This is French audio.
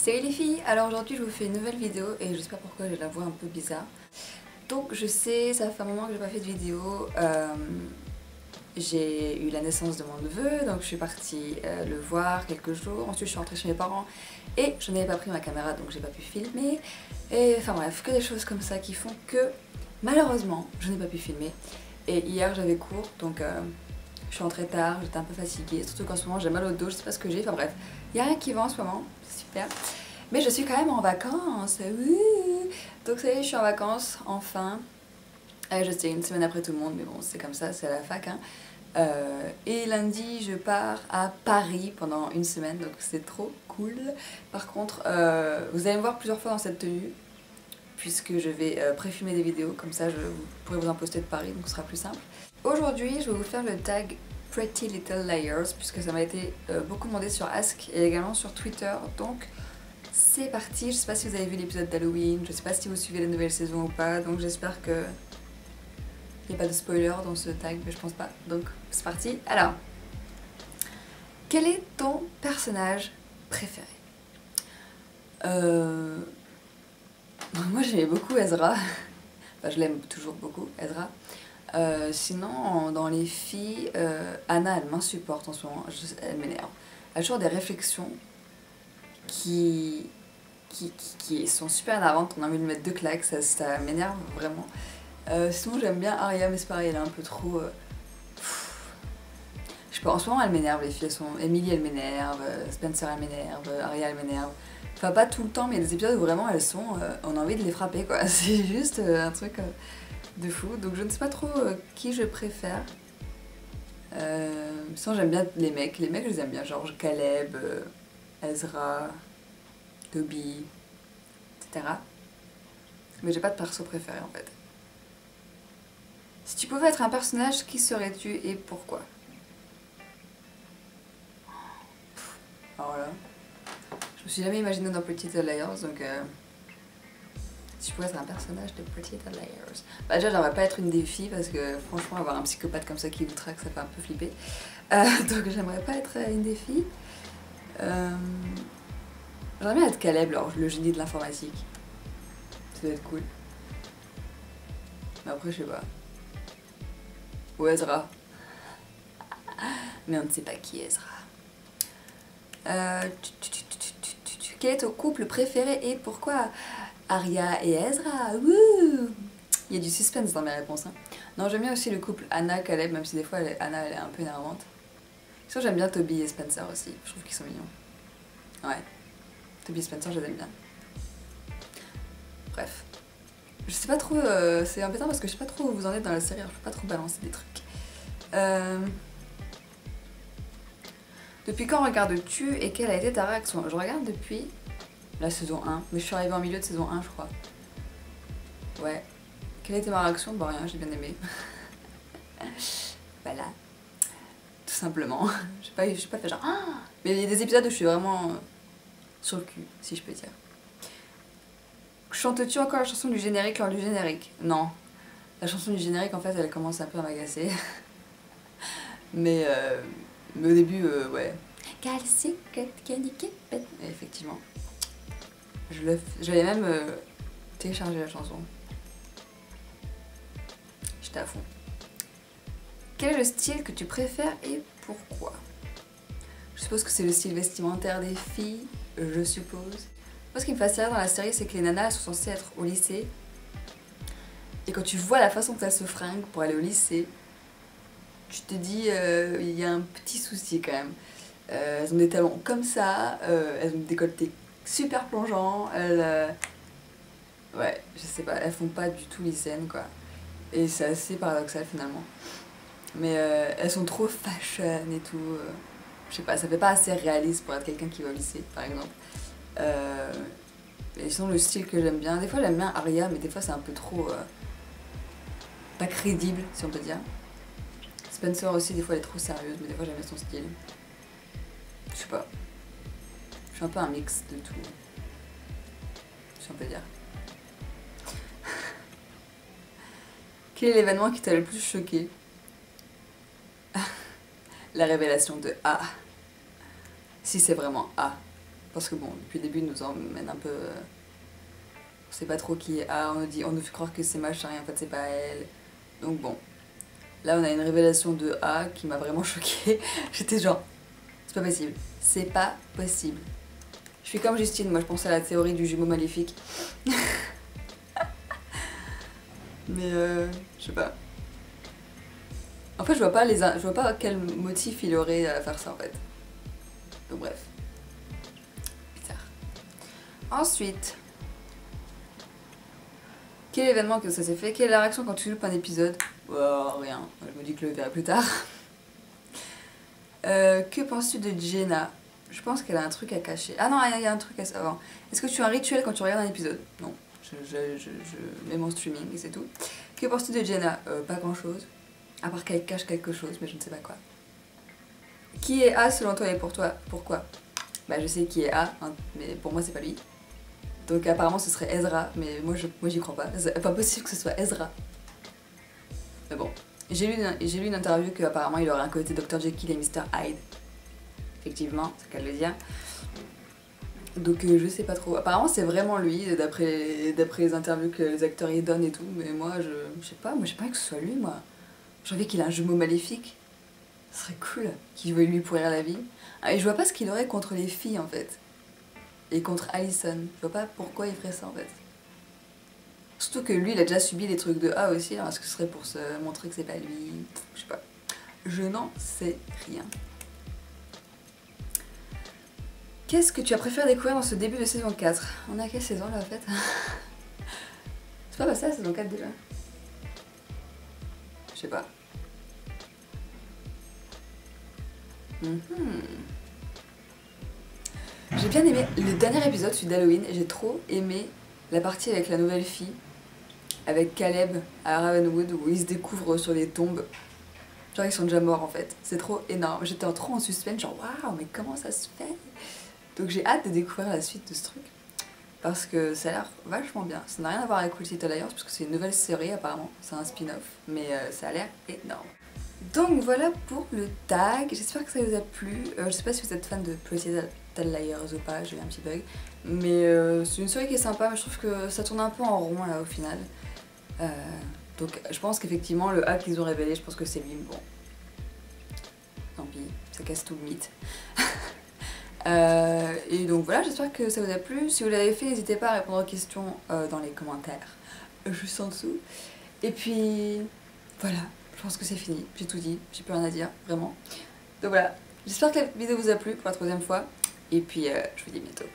Salut les filles, alors aujourd'hui je vous fais une nouvelle vidéo et je sais pas pourquoi j'ai la voix un peu bizarre. Donc je sais, ça fait un moment que j'ai pas fait de vidéo, j'ai eu la naissance de mon neveu, donc je suis partie le voir quelques jours, ensuite je suis rentrée chez mes parents et je n'avais pas pris ma caméra donc j'ai pas pu filmer. Et enfin bref, que des choses comme ça qui font que malheureusement je n'ai pas pu filmer. Et hier j'avais cours donc je suis rentrée tard, j'étais un peu fatiguée, surtout qu'en ce moment j'ai mal au dos, je sais pas ce que j'ai, enfin bref, il n'y a rien qui va en ce moment, c'est super. Mais je suis quand même en vacances, wouh. Donc ça y est, je suis en vacances, enfin. Je sais, une semaine après tout le monde, mais bon, c'est comme ça, c'est à la fac. Hein. Et lundi, je pars à Paris pendant une semaine, donc c'est trop cool. Par contre, vous allez me voir plusieurs fois dans cette tenue, puisque je vais pré-filmer des vidéos, comme ça je pourrai vous en poster de Paris, donc ce sera plus simple. Aujourd'hui, je vais vous faire le tag Pretty Little Liars, puisque ça m'a été beaucoup demandé sur Ask et également sur Twitter, donc c'est parti. Je sais pas si vous avez vu l'épisode d'Halloween, je sais pas si vous suivez la nouvelle saison ou pas, donc j'espère que il n'y a pas de spoiler dans ce tag, mais je pense pas. Donc c'est parti. Alors, quel est ton personnage préféré? Moi j'aimais beaucoup Ezra, enfin je l'aime toujours beaucoup, Ezra. Sinon, dans les filles, Anna elle m'insupporte en ce moment, elle m'énerve. Elle a toujours des réflexions qui sont super énervantes, on a envie de lui mettre deux claques, ça m'énerve vraiment. Sinon j'aime bien Arya, mais c'est pareil, elle est un peu trop... Je sais pas, en ce moment elle m'énerve les filles, Emily elle m'énerve, Spencer elle m'énerve, Arya elle m'énerve. Enfin pas tout le temps, mais il y a des épisodes où vraiment elles sont... on a envie de les frapper quoi, c'est juste un truc de fou. Donc je ne sais pas trop qui je préfère. Sinon j'aime bien les mecs je les aime bien, genre Caleb, Ezra, Toby, etc. Mais j'ai pas de perso préféré en fait. Si tu pouvais être un personnage, qui serais-tu et pourquoi? Alors là, je me suis jamais imaginée dans Pretty Little Liars, donc si je pouvais être un personnage de Pretty Little Liars... Bah déjà, j'aimerais pas être une des filles, parce que franchement, avoir un psychopathe comme ça qui vous traque, ça fait un peu flipper. Donc j'aimerais pas être une des filles. J'aimerais bien être Caleb, alors, le génie de l'informatique. Ça doit être cool. Mais après, je sais pas. Ou Ezra. Mais on ne sait pas qui est Ezra. Quel est ton couple préféré et pourquoi? Arya et Ezra, wouh. Il y a du suspense dans mes réponses. Hein. Non, j'aime bien aussi le couple Anna-Caleb, même si des fois Anna elle est un peu énervante. Sinon j'aime bien Toby et Spencer aussi, je trouve qu'ils sont mignons. Ouais, Toby et Spencer je les aime bien. Bref. Je sais pas trop, c'est embêtant parce que je sais pas trop où vous en êtes dans la série, alors je peux pas trop balancer des trucs. Depuis quand regardes-tu et quelle a été ta réaction? Je regarde depuis la saison 1, mais je suis arrivée en milieu de saison 1 je crois. Ouais. Quelle a été ma réaction? Bon rien, j'ai bien aimé. Voilà. Tout simplement. J'ai pas fait genre... Ah, mais il y a des épisodes où je suis vraiment sur le cul, si je peux dire. Chantes-tu encore la chanson du générique lors du générique? Non. La chanson du générique en fait elle commence un peu à m'agacer. Mais au début, ouais. Effectivement. J'allais même télécharger la chanson. J'étais à fond. Quel est le style que tu préfères et pourquoi? Je suppose que c'est le style vestimentaire des filles, je suppose. Moi ce qui me fascine dans la série c'est que les nanas elles sont censées être au lycée. Et quand tu vois la façon que elles se fringuent pour aller au lycée, tu te dis il y a un petit souci quand même. Elles ont des talons comme ça, elles ont des décolletés super plongeants, ouais, je sais pas, elles font pas du tout lycéennes quoi. Et c'est assez paradoxal finalement. Mais elles sont trop fashion et tout. Je sais pas, ça fait pas assez réaliste pour être quelqu'un qui va au lycée par exemple. Et sinon le style que j'aime bien, des fois j'aime bien Arya mais des fois c'est un peu trop... pas crédible si on peut dire. Spencer aussi des fois elle est trop sérieuse mais des fois j'aime bien son style. Je sais pas. Je suis un peu un mix de tout. Si on peut dire. Quel est l'événement qui t'a le plus choqué? La révélation de A. Si c'est vraiment A. Parce que bon, depuis le début, il nous emmène un peu... on sait pas trop qui est A, on nous fait croire que c'est machin et en fait c'est pas elle. Donc bon. Là on a une révélation de A qui m'a vraiment choquée. J'étais genre, c'est pas possible. C'est pas possible. Je suis comme Justine, moi je pense à la théorie du jumeau maléfique. Mais je sais pas. En fait je vois pas quel motif il aurait à faire ça en fait. Donc bref. Bizarre. Ensuite, quel événement que ça s'est fait? Quelle est la réaction quand tu loupes un épisode? Oh, rien, je me dis que je le verrai plus tard. Que penses-tu de Jenna? Je pense qu'elle a un truc à cacher. Ah non, il y a un truc à savoir. Est-ce que tu as un rituel quand tu regardes un épisode? Non, je mets mon streaming et c'est tout. Que penses-tu de Jenna? Pas grand-chose. À part qu'elle cache quelque chose, mais je ne sais pas quoi. Qui est A selon toi et pour toi? Pourquoi? Bah je sais qui est A, hein, mais pour moi c'est pas lui. Donc apparemment ce serait Ezra, mais moi j'y crois pas. C'est pas possible que ce soit Ezra. Mais bon, j'ai lu une interview qu'apparemment il aurait un côté Dr Jekyll et Mr Hyde. Effectivement, c'est qu'elle le dire. Donc je sais pas trop. Apparemment c'est vraiment lui, d'après les interviews que les acteurs y donnent et tout. Mais moi je sais pas, moi j'ai pas envie que ce soit lui moi. J'ai envie qu'il ait un jumeau maléfique. Ce serait cool qu'il veuille lui pourrir la vie. Ah, et je vois pas ce qu'il aurait contre les filles en fait. Et contre Allison. Je vois pas pourquoi il ferait ça en fait. Surtout que lui il a déjà subi des trucs de A aussi. Alors est-ce que ce serait pour se montrer que c'est pas lui? Je sais pas. Je n'en sais rien. Qu'est-ce que tu as préféré découvrir dans ce début de saison 4? On est à quelle saison là en fait? C'est pas passé la saison 4 déjà? Je sais pas. J'ai bien aimé le dernier épisode, celui d'Halloween, et j'ai trop aimé la partie avec la nouvelle fille, avec Caleb à Ravenwood, où ils se découvrent sur les tombes. Genre ils sont déjà morts en fait. C'est trop énorme. J'étais trop en suspense, genre waouh, mais comment ça se fait? Donc j'ai hâte de découvrir la suite de ce truc. Parce que ça a l'air vachement bien. Ça n'a rien à voir avec Cruelty to Liars, parce que c'est une nouvelle série apparemment. C'est un spin-off, mais ça a l'air énorme. Donc voilà pour le tag, j'espère que ça vous a plu. Je sais pas si vous êtes fan de Pretty Little Liars ou pas, j'ai eu un petit bug. Mais c'est une série qui est sympa, mais je trouve que ça tourne un peu en rond là au final. Donc je pense qu'effectivement le hack qu'ils ont révélé, je pense que c'est lui. Bon, tant pis, ça casse tout le mythe. Et donc voilà, j'espère que ça vous a plu. Si vous l'avez fait, n'hésitez pas à répondre aux questions dans les commentaires, juste en dessous. Et puis voilà. Je pense que c'est fini, j'ai tout dit, j'ai plus rien à dire, vraiment. Donc voilà, j'espère que la vidéo vous a plu pour la troisième fois, et puis je vous dis à bientôt.